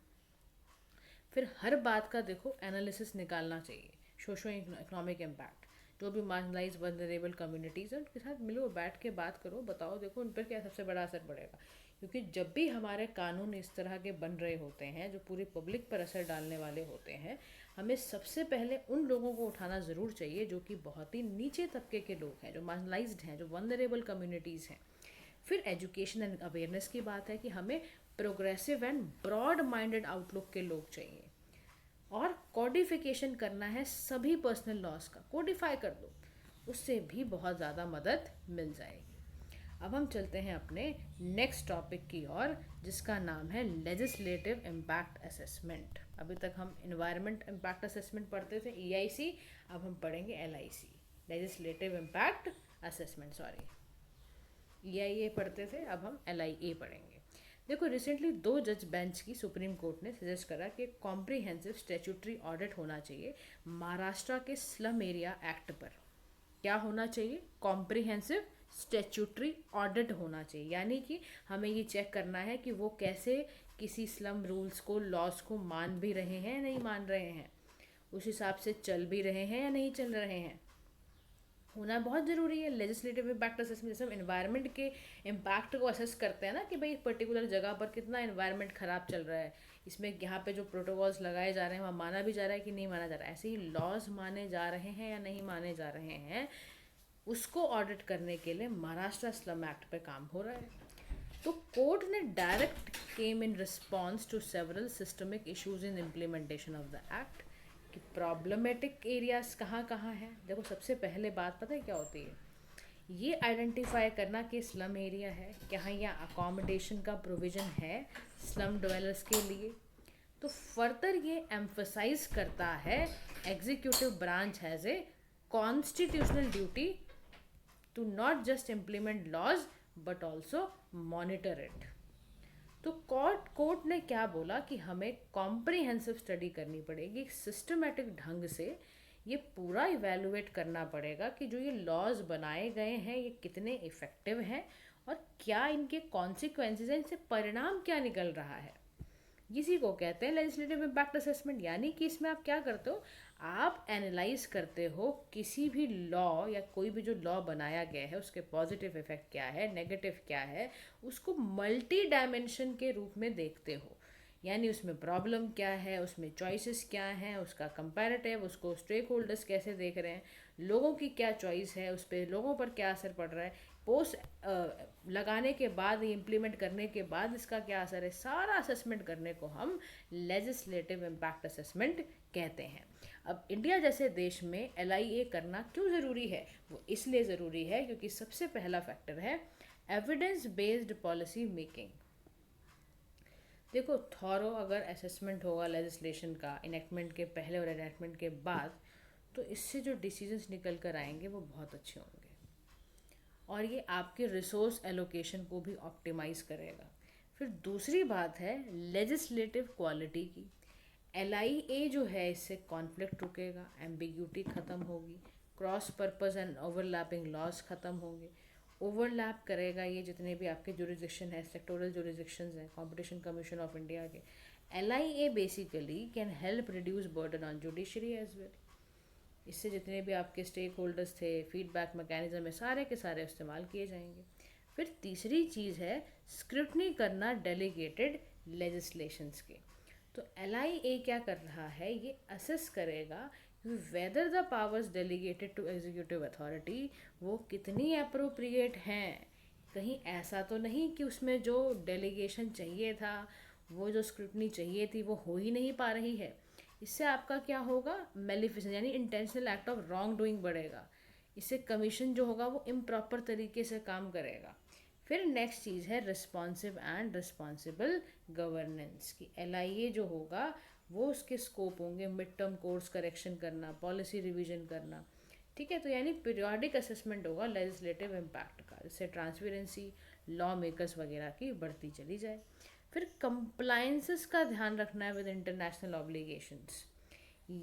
फिर हर बात का देखो एनालिसिस निकालना चाहिए, सोशो इकोनॉमिक इम्पैक्ट। जो भी मार्जिनलाइज वल्नरेबल कम्युनिटीज़ हैं उनके साथ मिलो, बैठ के बात करो, बताओ देखो उन पर क्या सबसे बड़ा असर पड़ेगा। क्योंकि जब भी हमारे कानून इस तरह के बन रहे होते हैं जो पूरी पब्लिक पर असर डालने वाले होते हैं, हमें सबसे पहले उन लोगों को उठाना ज़रूर चाहिए जो कि बहुत ही नीचे तबके के लोग हैं, जो मार्जिनलाइज्ड हैं, जो वल्नरेबल कम्युनिटीज़ हैं। फिर एजुकेशन एंड अवेयरनेस की बात है कि हमें progressive and broad minded outlook के लोग चाहिए। और कोडिफिकेशन करना है सभी पर्सनल लॉस का, कोडिफाई कर दो, उससे भी बहुत ज़्यादा मदद मिल जाएगी। अब हम चलते हैं अपने नेक्स्ट टॉपिक की ओर, जिसका नाम है लेजिस्लेटिव इम्पैक्ट असेसमेंट। अभी तक हम इन्वायरमेंट इम्पैक्ट असेसमेंट पढ़ते थे, EIC, अब हम पढ़ेंगे LIC, legislative impact assessment. Sorry, EIA पढ़ते थे, अब हम LIA पढ़ेंगे। देखो, रिसेंटली 2 जज बेंच की सुप्रीम कोर्ट ने सजेस्ट करा कि कॉम्प्रिहेंसिव स्टैट्यूटरी ऑडिट होना चाहिए महाराष्ट्र के स्लम एरिया एक्ट पर। क्या होना चाहिए? कॉम्प्रिहेंसिव स्टैट्यूटरी ऑडिट होना चाहिए, यानी कि हमें ये चेक करना है कि वो कैसे किसी स्लम रूल्स को, लॉस को मान भी रहे हैं या नहीं मान रहे हैं, उस हिसाब से चल भी रहे हैं या नहीं चल रहे हैं, होना बहुत ज़रूरी है। लेजिस्लेटिव इम्पैक्ट असेसमेंट, जैसे हम इन्वायरमेंट के इम्पैक्ट को असेस करते हैं ना कि भाई पर्टिकुलर जगह पर कितना इन्वायरमेंट ख़राब चल रहा है, इसमें यहाँ पे जो प्रोटोकॉल्स लगाए जा रहे हैं वहाँ माना भी जा रहा है कि नहीं माना जा रहा है, ऐसे ही लॉज माने जा रहे हैं या नहीं माने जा रहे हैं, उसको ऑडिट करने के लिए महाराष्ट्र स्लम एक्ट पे काम हो रहा है। तो कोर्ट ने direct came in response to several systemic issues in implementation of the act कि प्रॉब्लमेटिक एरियाज कहाँ कहाँ हैं। देखो, सबसे पहले बात पता है क्या होती है? ये आइडेंटिफाई करना कि स्लम एरिया है, क्या यहाँ अकोमोडेशन का प्रोविज़न है स्लम ड्वेलर्स के लिए। तो फर्दर ये एम्फसाइज करता है executive branch has a constitutional duty to not just implement laws but also monitor it. तो कोर्ट ने क्या बोला कि हमें कॉम्प्रिहेंसिव स्टडी करनी पड़ेगी, एक सिस्टमेटिक ढंग से ये पूरा इवेलुएट करना पड़ेगा कि जो ये लॉज बनाए गए हैं ये कितने इफ़ेक्टिव हैं और क्या इनके कॉन्सिक्वेंसेस हैं, इनसे परिणाम क्या निकल रहा है। इसी को कहते हैं लेजिस्लेटिव इम्पैक्ट असेसमेंट। यानी कि इसमें आप क्या करते हो, आप एनालाइज करते हो किसी भी लॉ या कोई भी जो लॉ बनाया गया है उसके पॉजिटिव इफेक्ट क्या है, नेगेटिव क्या है, उसको मल्टी डायमेंशन के रूप में देखते हो। यानी उसमें प्रॉब्लम क्या है, उसमें चॉइसेस क्या हैं, उसका कंपैरेटिव, उसको स्टेक होल्डर्स कैसे देख रहे हैं, लोगों की क्या चॉइस है, उस पर लोगों पर क्या असर पड़ रहा है, पोस्ट लगाने के बाद, इम्प्लीमेंट करने के बाद इसका क्या असर है, सारा असेसमेंट करने को हम लेजिस्लेटिव इम्पैक्ट असेसमेंट कहते हैं। अब इंडिया जैसे देश में LIA करना क्यों ज़रूरी है? वो इसलिए ज़रूरी है क्योंकि सबसे पहला फैक्टर है एविडेंस बेस्ड पॉलिसी मेकिंग। देखो, थॉरो अगर असेसमेंट होगा लेजिस्लेशन का इनेक्टमेंट के पहले और इनेक्टमेंट के बाद, तो इससे जो डिसीजंस निकल कर आएंगे वो बहुत अच्छे होंगे और ये आपके रिसोर्स एलोकेशन को भी ऑप्टिमाइज करेगा। फिर दूसरी बात है लेजिस्लेटिव क्वालिटी की। LIA जो है इससे कॉन्फ्लिक्ट रुकेगा, एम्बिग्यूटी ख़त्म होगी, cross purpose and overlapping loss ख़त्म होंगे। ओवरलैप करेगा ये जितने भी आपके जुरिडिक्शन है, सेक्टोरल जुरिडिक्शंस हैं, कंपटीशन कमीशन ऑफ इंडिया के। LIA basically can help reduce burden on judiciary as well. इससे जितने भी आपके स्टेक होल्डर्स थे, फीडबैक मैकेनिज्म है, सारे के सारे इस्तेमाल किए जाएंगे। फिर तीसरी चीज़ है स्क्रूटनी करना डेलीगेटेड लेजिस्लेशंस के। तो LIA क्या कर रहा है, ये असेस करेगा whether the powers delegated to executive authority वो कितनी अप्रोप्रिएट हैं। कहीं ऐसा तो नहीं कि उसमें जो डेलीगेशन चाहिए था, वो जो स्क्रूटनी चाहिए थी, वो हो ही नहीं पा रही है। इससे आपका क्या होगा, मेलिफिसेंस यानी intentional act of wrong doing बढ़ेगा। इससे कमीशन जो होगा वो इम्प्रॉपर तरीके से काम करेगा। फिर नेक्स्ट चीज़ है रिस्पॉन्सिव एंड रिस्पॉन्सिबल गवर्नेंस की। LIA जो होगा वो उसके स्कोप होंगे मिड टर्म कोर्स करेक्शन करना, पॉलिसी रिवीजन करना। ठीक है, तो यानी पीरियोडिक असेसमेंट होगा लेजिस्लेटिव इम्पैक्ट का, जिससे ट्रांसपेरेंसी लॉ मेकर्स वगैरह की बढ़ती चली जाए। फिर कंप्लायंसेस का ध्यान रखना है विद इंटरनेशनल ऑब्लिगेशंस।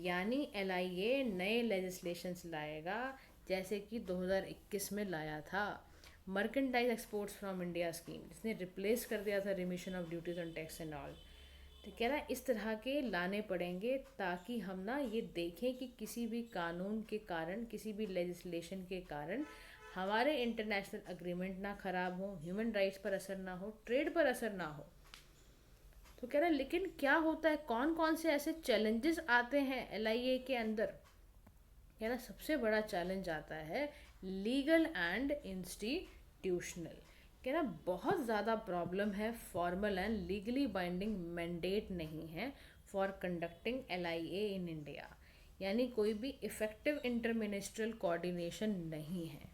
यानी LIA नए लेजिस्लेशंस लाएगा, जैसे कि 2021 में लाया था merchandise exports from India scheme, जिसने रिप्लेस कर दिया था remission of duties on tax and all. तो कह रहा है इस तरह के लाने पड़ेंगे ताकि हम ना ये देखें कि किसी भी कानून के कारण, किसी भी लेजिस्लेशन के कारण हमारे इंटरनेशनल अग्रीमेंट ना ख़राब हो, ह्यूमन राइट्स पर असर ना हो, ट्रेड पर असर ना हो। तो कह रहा है लेकिन क्या होता है, कौन कौन से ऐसे चैलेंजेस आते हैं LIA के अंदर? कह रहा सबसे बड़ा चैलेंज आता है लीगल एंड इंस्टीट्यूशनल। कह रहा बहुत ज़्यादा प्रॉब्लम है, formal and legally binding mandate नहीं है for conducting LIA in India. यानी कोई भी इफ़ेक्टिव इंटरमिनिस्ट्रियल कोऑर्डिनेशन नहीं है।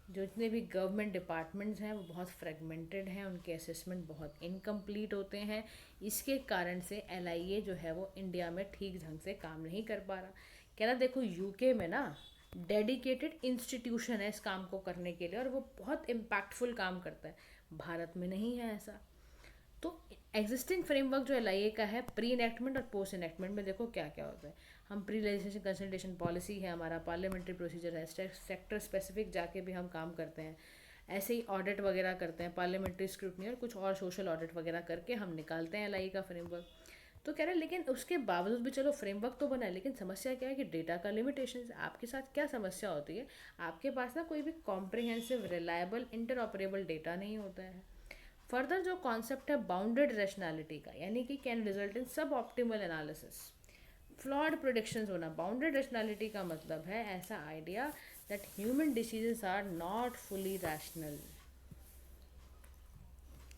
जो जितने भी गवर्नमेंट डिपार्टमेंट्स हैं वो बहुत फ्रेगमेंटेड हैं, उनके असेसमेंट बहुत इनकम्प्लीट होते हैं। इसके कारण से LIA जो है वो इंडिया में ठीक ढंग से काम नहीं कर पा रहा। कह रहा देखो UK में ना डेडिकेटेड इंस्टीट्यूशन है इस काम को करने के लिए और वो बहुत इम्पैक्टफुल काम करता है, भारत में नहीं है ऐसा। तो एग्जिस्टिंग फ्रेमवर्क जो LIA का है, प्री इनेक्टमेंट और पोस्ट इनेक्टमेंट में देखो क्या क्या होता है। हम प्री लेजिस्लेशन कंसल्टेशन पॉलिसी है, हमारा पार्लियामेंट्री प्रोसीजर है, सेक्टर स्पेसिफिक जाके भी हम काम करते हैं। ऐसे ही ऑडिट वगैरह करते हैं, पार्लियामेंट्री स्क्रूटनी और कुछ और सोशल ऑडिट वगैरह करके हम निकालते हैं LIA का फ्रेमवर्क। तो कह रहे हैं लेकिन उसके बावजूद भी चलो फ्रेमवर्क तो बना है, लेकिन समस्या क्या है कि डेटा का लिमिटेशन। आपके साथ क्या समस्या होती है, आपके पास ना कोई भी कॉम्प्रिहेंसिव रिलायबल इंटरऑपरेबल डेटा नहीं होता है। फर्दर जो कॉन्सेप्ट है बाउंडेड रैशनैलिटी का, यानी कि can result in suboptimal analysis, flawed predictions होना। बाउंडेड रैशनैलिटी का मतलब है ऐसा idea that human decisions are not fully rational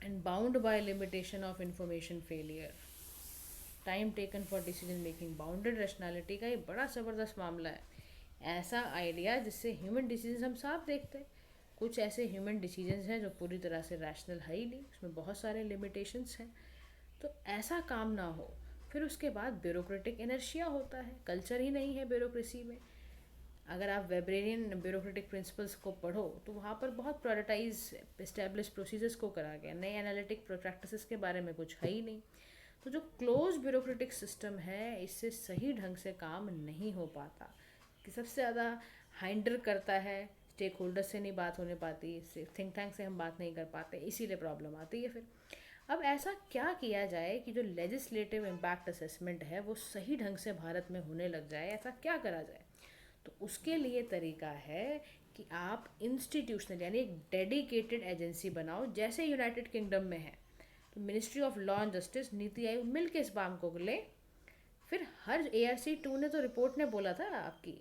and bound by limitation of information failure, time taken for decision making. Bounded rationality का ये बड़ा ज़बरदस्त मामला है, ऐसा आइडिया जिससे ह्यूमन डिसीजंस हम साफ देखते हैं। कुछ ऐसे ह्यूमन डिसीजंस हैं जो पूरी तरह से रैशनल है ही नहीं, उसमें बहुत सारे लिमिटेशंस हैं। तो ऐसा काम ना हो। फिर उसके बाद ब्यूरोक्रेटिक इनर्शिया होता है, कल्चर ही नहीं है ब्यूरोक्रेसी में। अगर आप वेबरेरियन ब्यूरोक्रेटिक प्रिंसिपल्स को पढ़ो तो वहाँ पर बहुत प्रायोरिटाइज इस्टेब्लिश प्रोसीजर्स को करा गया, नए एनालिटिक प्रैक्टिसेस के बारे में कुछ है ही नहीं। तो जो क्लोज ब्यूरोक्रेटिक सिस्टम है, इससे सही ढंग से काम नहीं हो पाता, कि सबसे ज़्यादा हाइंडर करता है, स्टेक होल्डर से नहीं बात होने पाती, थिंक टैंक से हम बात नहीं कर पाते, इसीलिए प्रॉब्लम आती है। फिर अब ऐसा क्या किया जाए कि जो लेजिस्लेटिव इम्पैक्ट असेसमेंट है वो सही ढंग से भारत में होने लग जाए, ऐसा क्या करा जाए? तो उसके लिए तरीका है कि आप इंस्टीट्यूशनल यानी एक डेडिकेटेड एजेंसी बनाओ, जैसे यूनाइटेड किंगडम में है। तो ministry of law and justice, NITI Aayog मिल के इस काम को ले। फिर हर ARC 2 ने तो रिपोर्ट ने बोला था, आपकी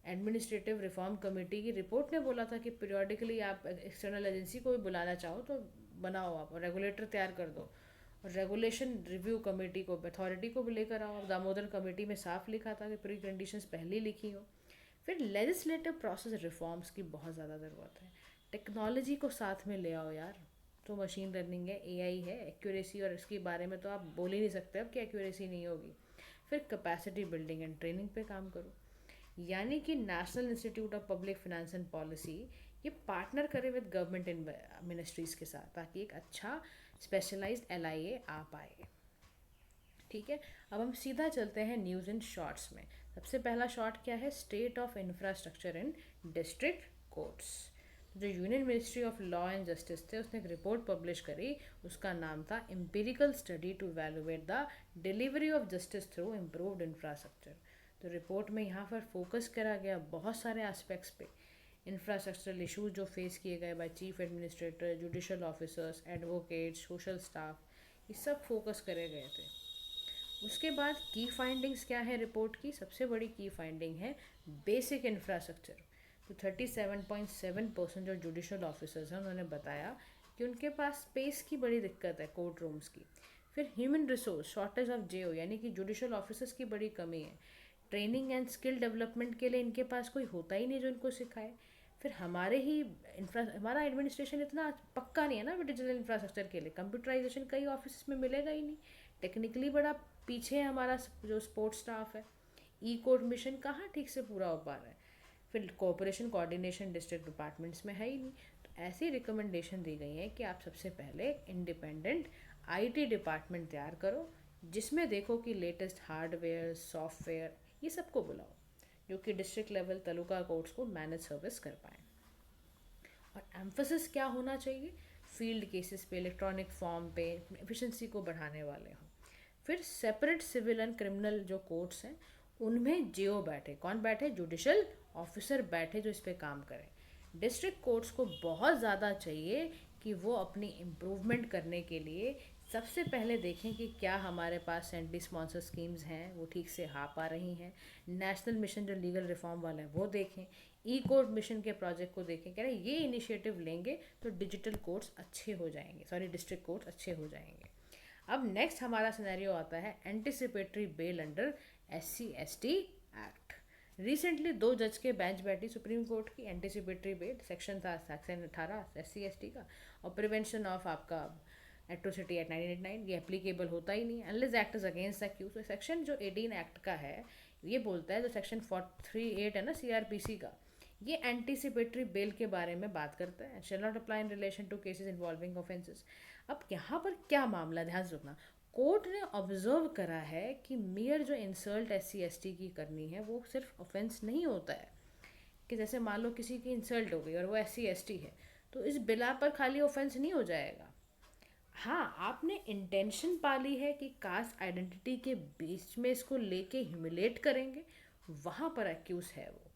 एडमिनिस्ट्रेटिव रिफॉर्म कमेटी की रिपोर्ट ने बोला था कि पीरियोडिकली आप एक्सटर्नल एजेंसी को भी बुलाना चाहो तो बनाओ आप, और रेगुलेटर तैयार कर दो। और रेगुलेशन रिव्यू कमेटी को, अथॉरिटी को भी लेकर आओ। दामोदर कमेटी में साफ लिखा था कि प्री कंडीशंस पहले ही लिखी हो। फिर लेजिस्लेटिव प्रोसेस रिफॉर्म्स की बहुत ज़्यादा ज़रूरत है। टेक्नोलॉजी को साथ में ले आओ यार। तो मशीन लर्निंग है, AI है, एक्यूरेसी, और इसके बारे में तो आप बोल ही नहीं सकते अब कि एक्यूरेसी नहीं होगी। फिर कैपेसिटी बिल्डिंग एंड ट्रेनिंग पे काम करो, यानी कि national institute of public finance and policy ये पार्टनर करे विद गवर्नमेंट मिनिस्ट्रीज़ के साथ, ताकि एक अच्छा स्पेशलाइज्ड LIA आ पाए। ठीक है, अब हम सीधा चलते हैं न्यूज़ इन शॉर्ट्स में। सबसे पहला शॉर्ट क्या है? State of infrastructure in district courts. जो union ministry of law and justice थे, उसने एक रिपोर्ट पब्लिश करी, उसका नाम था empirical study to evaluate the delivery of justice through improved infrastructure. तो रिपोर्ट में यहाँ पर फोकस करा गया बहुत सारे एस्पेक्ट्स पे। इंफ्रास्ट्रक्चरल इशूज जो फेस किए गए by chief administrator, judicial officers, advocates, social staff, ये सब फोकस करे गए थे। उसके बाद की फाइंडिंग्स क्या है रिपोर्ट की? सबसे बड़ी की फाइंडिंग है बेसिक इंफ्रास्ट्रक्चर। तो 37.7% जो जुडिशल ऑफिसर्स हैं उन्होंने बताया कि उनके पास स्पेस की बड़ी दिक्कत है, कोर्ट रूम्स की। फिर human resource, shortage of JO, यानी कि जुडिशल ऑफिसर्स की बड़ी कमी है। ट्रेनिंग एंड स्किल डेवलपमेंट के लिए इनके पास कोई होता ही नहीं जो इनको सिखाए। फिर हमारा एडमिनिस्ट्रेशन इतना पक्का नहीं है ना डिजिटल इंफ्रास्ट्रक्चर के लिए। कंप्यूटराइजेशन कई ऑफिस में मिलेगा ही नहीं। टेक्निकली बड़ा पीछे है हमारा जो स्पोर्ट्स स्टाफ है। कोर्ट मिशन कहाँ ठीक से पूरा हो पा रहा है। फिर कोऑपरेशन कोऑर्डिनेशन डिस्ट्रिक्ट डिपार्टमेंट्स में है ही नहीं। तो ऐसी रिकमेंडेशन दी गई है कि आप सबसे पहले इंडिपेंडेंट IT डिपार्टमेंट तैयार करो, जिसमें देखो कि लेटेस्ट हार्डवेयर, सॉफ्टवेयर, ये सबको बुलाओ, जो कि डिस्ट्रिक्ट लेवल तालुका कोर्ट्स को मैनेज सर्विस कर पाए। और एम्फोसिस क्या होना चाहिए? फील्ड केसेस पे, इलेक्ट्रॉनिक फॉर्म पे, एफिशिएंसी को बढ़ाने वाले हों। फिर सेपरेट सिविल एंड क्रिमिनल जो कोर्ट्स हैं उनमें JO बैठे। कौन बैठे? जुडिशल ऑफिसर बैठे जो इस पे काम करें। डिस्ट्रिक्ट कोर्ट्स को बहुत ज़्यादा चाहिए कि वो अपनी इम्प्रूवमेंट करने के लिए सबसे पहले देखें कि क्या हमारे पास सेंट्रली स्पॉन्सर स्कीम्स हैं वो ठीक से आ पा रही हैं। नेशनल मिशन जो लीगल रिफॉर्म वाला है वो देखें। कोर्ट मिशन के प्रोजेक्ट को देखें, कह रहे ये इनिशिएटिव लेंगे तो डिजिटल कोर्ट्स अच्छे हो जाएंगे, डिस्ट्रिक्ट कोर्ट्स अच्छे हो जाएंगे। अब नेक्स्ट हमारा सिनेरियो आता है anticipatory bail under SC/ST act. Recently 2 जज के बेंच बैठी सुप्रीम कोर्ट की। एंटिसिपेटरी बेल सेक्शन था सेक्शन 18 SC/ST का, और प्रिवेंशन ऑफ आपका एट्रोसिटी एक्ट 1989, ये एप्लीकेबल होता ही नहीं unless act is against accused. तो सेक्शन जो 18 एक्ट का है ये बोलता है, जो सेक्शन 438 है ना CRPC का, ये एंटीसिपेटरी बेल के बारे में बात करता है। Shall not apply in relation to cases involving offences. अब यहाँ पर क्या मामला, ध्यान से सुनना। कोर्ट ने ऑब्जर्व करा है कि मेयर जो इंसल्ट SC/ST की करनी है वो सिर्फ ऑफेंस नहीं होता है। कि जैसे मान लो किसी की इंसल्ट हो गई और वो SC/ST है, तो इस बिला पर खाली ऑफेंस नहीं हो जाएगा। हाँ, आपने इंटेंशन पाली है कि कास्ट आइडेंटिटी के बीच में इसको लेके ह्यूमिलेट करेंगे, वहाँ पर एक्यूज है वो।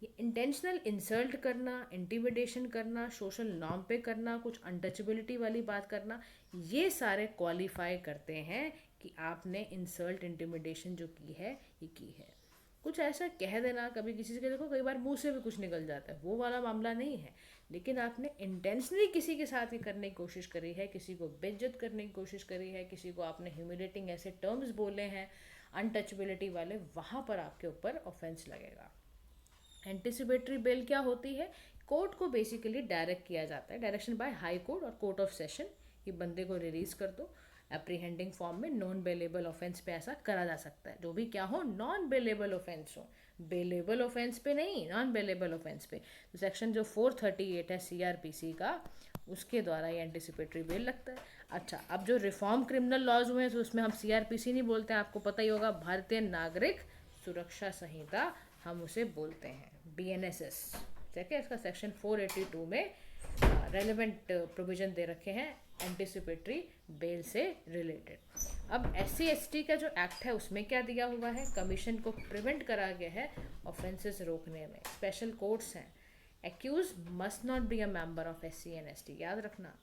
ये इंटेंशनल इंसल्ट करना, इंटिमिडेशन करना, सोशल नॉर्म पे करना, कुछ अनटचेबिलिटी वाली बात करना, ये सारे क्वालिफाई करते हैं कि आपने इंसल्ट, इंटिमिडेशन जो की है ये की है। कुछ ऐसा कह देना कभी किसी से, देखो कई बार मुंह से भी कुछ निकल जाता है, वो वाला मामला नहीं है। लेकिन आपने इंटेंशनली किसी के साथ ही करने की कोशिश करी है, किसी को बेइज्जत करने की कोशिश करी है, किसी को आपने ह्यूमिलेटिंग ऐसे टर्म्स बोले हैं अनटचेबिलिटी वाले, वहाँ पर आपके ऊपर ऑफेंस लगेगा। एंटिसिपेटरी बेल क्या होती है? कोर्ट को बेसिकली डायरेक्ट किया जाता है, डायरेक्शन बाय हाई कोर्ट और कोर्ट ऑफ सेशन, कि बंदे को रिलीज कर दो एप्रीहेंडिंग फॉर्म में। नॉन बेलेबल ऑफेंस पे ऐसा करा जा सकता है, जो भी क्या हो, नॉन बेलेबल ऑफेंस हो, बेलेबल ऑफेंस पे नहीं, नॉन बेलेबल ऑफेंस पे। तो सेक्शन जो 438 है CRPC का, उसके द्वारा ये एंटिसिपेटरी बेल लगता है। अच्छा, अब जो रिफॉर्म क्रिमिनल लॉज हुए हैं तो उसमें हम CRPC नहीं बोलते हैं, आपको पता ही होगा, भारतीय नागरिक सुरक्षा संहिता हम उसे बोलते हैं, BNSS। ठीक है, इसका सेक्शन 482 में रेलेवेंट प्रोविजन दे रखे हैं एंटिसिपेटरी बेल से रिलेटेड। अब SC/ST का जो एक्ट है उसमें क्या दिया हुआ है, कमीशन को प्रिवेंट करा गया है ऑफेंसेस रोकने में, स्पेशल कोर्ट्स हैं। Accused must not be a member of SC and ST, याद रखना।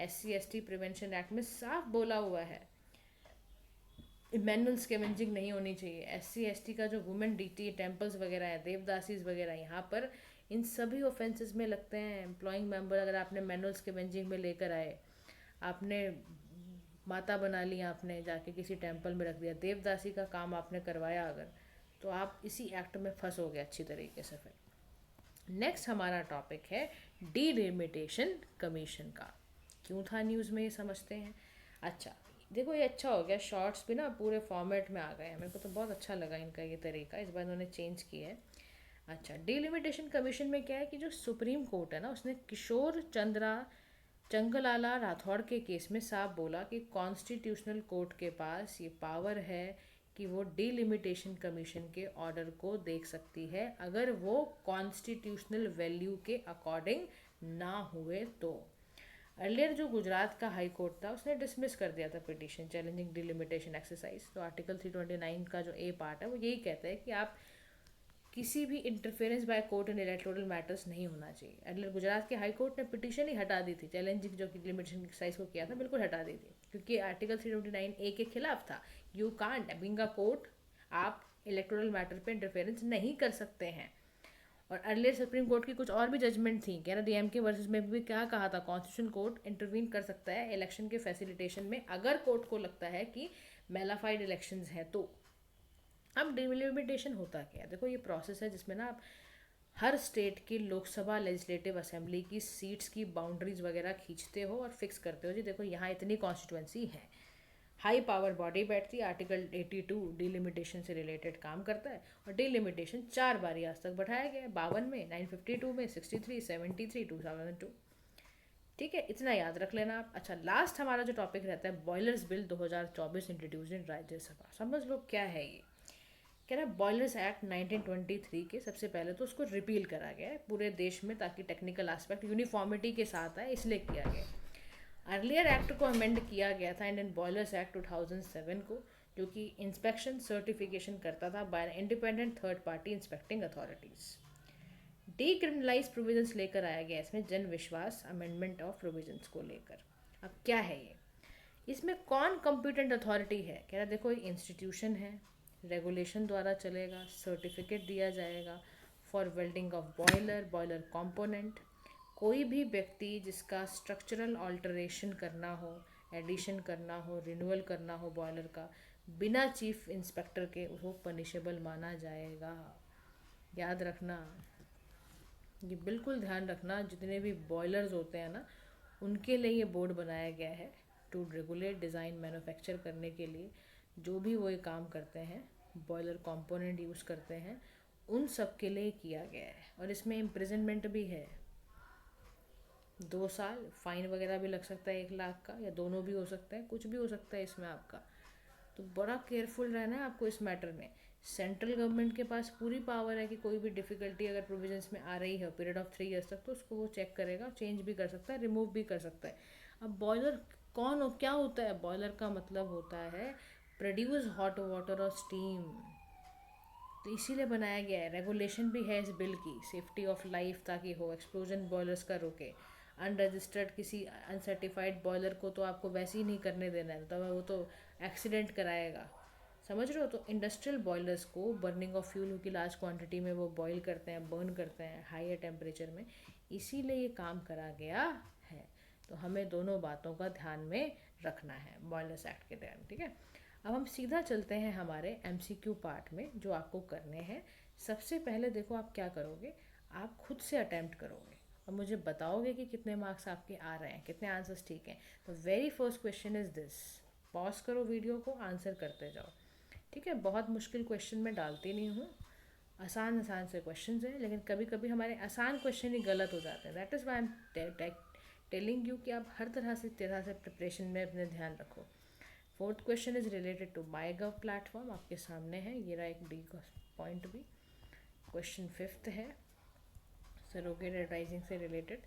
SC/ST प्रिवेंशन एक्ट में साफ बोला हुआ है मैनुअल स्केवेंजिंग नहीं होनी चाहिए। SC/ST का जो वुमेन DT टेम्पल्स वगैरह है, देवदासीज वगैरह, यहाँ पर इन सभी ऑफेंसेस में लगते हैं एम्प्लॉइंग मेंबर। अगर आपने मैनुअल स्केवेंजिंग में लेकर आए, आपने माता बना ली, आपने जाके किसी टेम्पल में रख दिया, देवदासी का काम आपने करवाया अगर, तो आप इसी एक्ट में फंसोगे अच्छी तरीके से। फिर नेक्स्ट हमारा टॉपिक है डीलिमिटेशन कमीशन का। क्यों था न्यूज़ में, ये समझते हैं। अच्छा देखो, ये अच्छा हो गया, शॉर्ट्स भी ना पूरे फॉर्मेट में आ गए हैं, मेरे को तो बहुत अच्छा लगा इनका ये तरीका, इस बार उन्होंने चेंज किया है। अच्छा, डीलिमिटेशन कमीशन में क्या है कि जो सुप्रीम कोर्ट है ना, उसने किशोर चंद्रा चंगलाला राठौड़ के केस में साफ बोला कि कॉन्स्टिट्यूशनल कोर्ट के पास ये पावर है कि वो डीलिमिटेशन कमीशन के ऑर्डर को देख सकती है अगर वो कॉन्स्टिट्यूशनल वैल्यू के अकॉर्डिंग ना हुए तो। अर्लियर जो गुजरात का हाई कोर्ट था उसने डिसमिस कर दिया था पिटीशन चैलेंजिंग डिलिमिटेशन एक्सरसाइज। तो आर्टिकल 329 का जो ए पार्ट है वो यही कहता है कि आप किसी भी interference by court in electoral matters नहीं होना चाहिए। अर्लियर गुजरात के हाई कोर्ट ने पिटीशन ही हटा दी थी, चैलेंजिंग जो डिलिमिटेशन एक्सरसाइज को किया था बिल्कुल हटा दी थी, क्योंकि आर्टिकल 329 ए के खिलाफ था। You can't being a court, आप इलेक्टोरल मैटर पे इंटरफेरेंस नहीं कर सकते हैं। और अर्लियर सुप्रीम कोर्ट की कुछ और भी जजमेंट थी, कह रहा DMK वर्सेस में भी क्या कहा था, कॉन्स्टिट्यूशन कोर्ट इंटरवीन कर सकता है इलेक्शन के फैसिलिटेशन में अगर कोर्ट को लगता है कि मेलाफाइड इलेक्शंस हैं तो। अब डिलिमिटेशन होता क्या है, देखो ये प्रोसेस है जिसमें ना आप हर स्टेट की लोकसभा लेजिस्लेटिव असेंबली की सीट्स की बाउंड्रीज वगैरह खींचते हो और फिक्स करते हो, जी देखो यहाँ इतनी कॉन्स्टिट्यूंसी है। हाई पावर बॉडी बैठती है, आर्टिकल 82 डिलिमिटेशन से रिलेटेड काम करता है, और डिलिमिटेशन 4 बार आज तक बढ़ाया गया है, 52 में, 952 में, 63, 73, 2002। ठीक है, इतना याद रख लेना आप। अच्छा, लास्ट हमारा जो टॉपिक रहता है बॉयलर्स बिल 2024 इंट्रोड्यूस इन राज्यसभा। समझ लो क्या है ये। कह रहा है बॉयलर्स एक्ट 1923 के सबसे पहले तो उसको रिपील करा गया है पूरे देश में ताकि टेक्निकल एस्पेक्ट यूनिफॉर्मिटी के साथ आए, इसलिए किया गया। अर्लियर एक्ट को अमेंड किया गया था इंडियन बॉयलर्स एक्ट 2007 को, जो कि इंस्पेक्शन सर्टिफिकेशन करता था bye independent third party inspecting authorities. Decriminalise provisions लेकर आया गया इसमें, जन विश्वास अमेंडमेंट ऑफ प्रोविजंस को लेकर। अब क्या है ये, इसमें कौन कंप्यूटेंट अथॉरिटी है, कह रहा देखो ये इंस्टीट्यूशन है, रेगुलेशन द्वारा चलेगा, सर्टिफिकेट दिया जाएगा for welding of boiler, boiler component. कोई भी व्यक्ति जिसका स्ट्रक्चरल ऑल्टरेशन करना हो, एडिशन करना हो, रिन्यूअल करना हो बॉयलर का, बिना चीफ इंस्पेक्टर के वो पनिशेबल माना जाएगा। याद रखना, ये बिल्कुल ध्यान रखना, जितने भी बॉयलर्स होते हैं ना उनके लिए ये बोर्ड बनाया गया है टू रेगुलेट डिज़ाइन मैन्युफैक्चर करने के लिए। जो भी वो ये काम करते हैं, बॉयलर कंपोनेंट यूज़ करते हैं, उन सब के लिए किया गया है। और इसमें इम्प्रिजनमेंट भी है, 2 साल, फाइन वगैरह भी लग सकता है 1 लाख का, या दोनों भी हो सकता है, कुछ भी हो सकता है इसमें आपका। तो बड़ा केयरफुल रहना है आपको इस मैटर में। सेंट्रल गवर्नमेंट के पास पूरी पावर है कि कोई भी डिफ़िकल्टी अगर प्रोविजंस में आ रही है पीरियड ऑफ 3 ईयर्स तक, तो उसको वो चेक करेगा, चेंज भी कर सकता है, रिमूव भी कर सकता है। अब बॉयलर क्या होता है, बॉयलर का मतलब होता है प्रोड्यूस हॉट वाटर और स्टीम, तो इसीलिए बनाया गया है। रेगुलेशन भी है इस बिल की, सेफ्टी ऑफ लाइफ ताकि हो, एक्सप्लोजन बॉयलर्स का रोके। अनरजिस्टर्ड किसी अनसर्टिफाइड बॉयलर को तो आपको वैसे ही नहीं करने देना है, तो वो तो एक्सीडेंट कराएगा, समझ रहे हो। तो इंडस्ट्रियल बॉयलर्स को बर्निंग ऑफ फ्यूल की लार्ज क्वांटिटी में वो बॉयल करते हैं, बर्न करते हैं हायर टेम्परेचर में, इसीलिए ये काम करा गया है। तो हमें दोनों बातों का ध्यान में रखना है बॉयलर्स एक्ट के टाइम, ठीक है। अब हम सीधा चलते हैं हमारे MCQ पार्ट में जो आपको करने हैं। सबसे पहले देखो आप क्या करोगे, आप खुद से अटैम्प्ट करोगे और मुझे बताओगे कि कितने मार्क्स आपके आ रहे हैं, कितने आंसर्स ठीक हैं। तो very first question is this, pause करो वीडियो को, आंसर करते जाओ, ठीक है। बहुत मुश्किल क्वेश्चन मैं डालती नहीं हूँ, आसान से क्वेश्चन हैं, लेकिन कभी कभी हमारे आसान क्वेश्चन ही गलत हो जाते हैं। That is why I am telling you कि आप हर तरह से प्रिपरेशन में अपने ध्यान रखो। Fourth question is related to MyGov platform, आपके सामने है, ये रहा एक डी का पॉइंट भी। क्वेश्चन 5th है सरोगेट एडवर्टाइजिंग से रिलेटेड।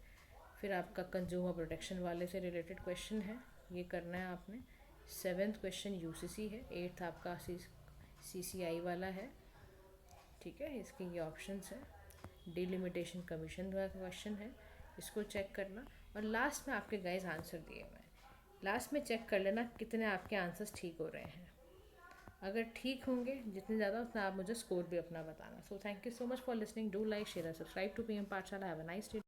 फिर आपका कंज्यूमर प्रोटेक्शन वाले से रिलेटेड क्वेश्चन है, ये करना है आपने। 7th क्वेश्चन यूसीसी है। 8th आपका सीसीआई वाला है, ठीक है, इसके ये ऑप्शंस है। डिलिमिटेशन कमीशन का क्वेश्चन है, इसको चेक करना। और लास्ट में आपके गाइस आंसर दिए हुए हैं, लास्ट में चेक कर लेना कितने आपके आंसर्स ठीक हो रहे हैं। अगर ठीक होंगे जितने ज़्यादा, उतना आप मुझे स्कोर भी अपना बताना। So thank you so much for listening. Do like, share, subscribe to PM Pathshala. Have a nice day.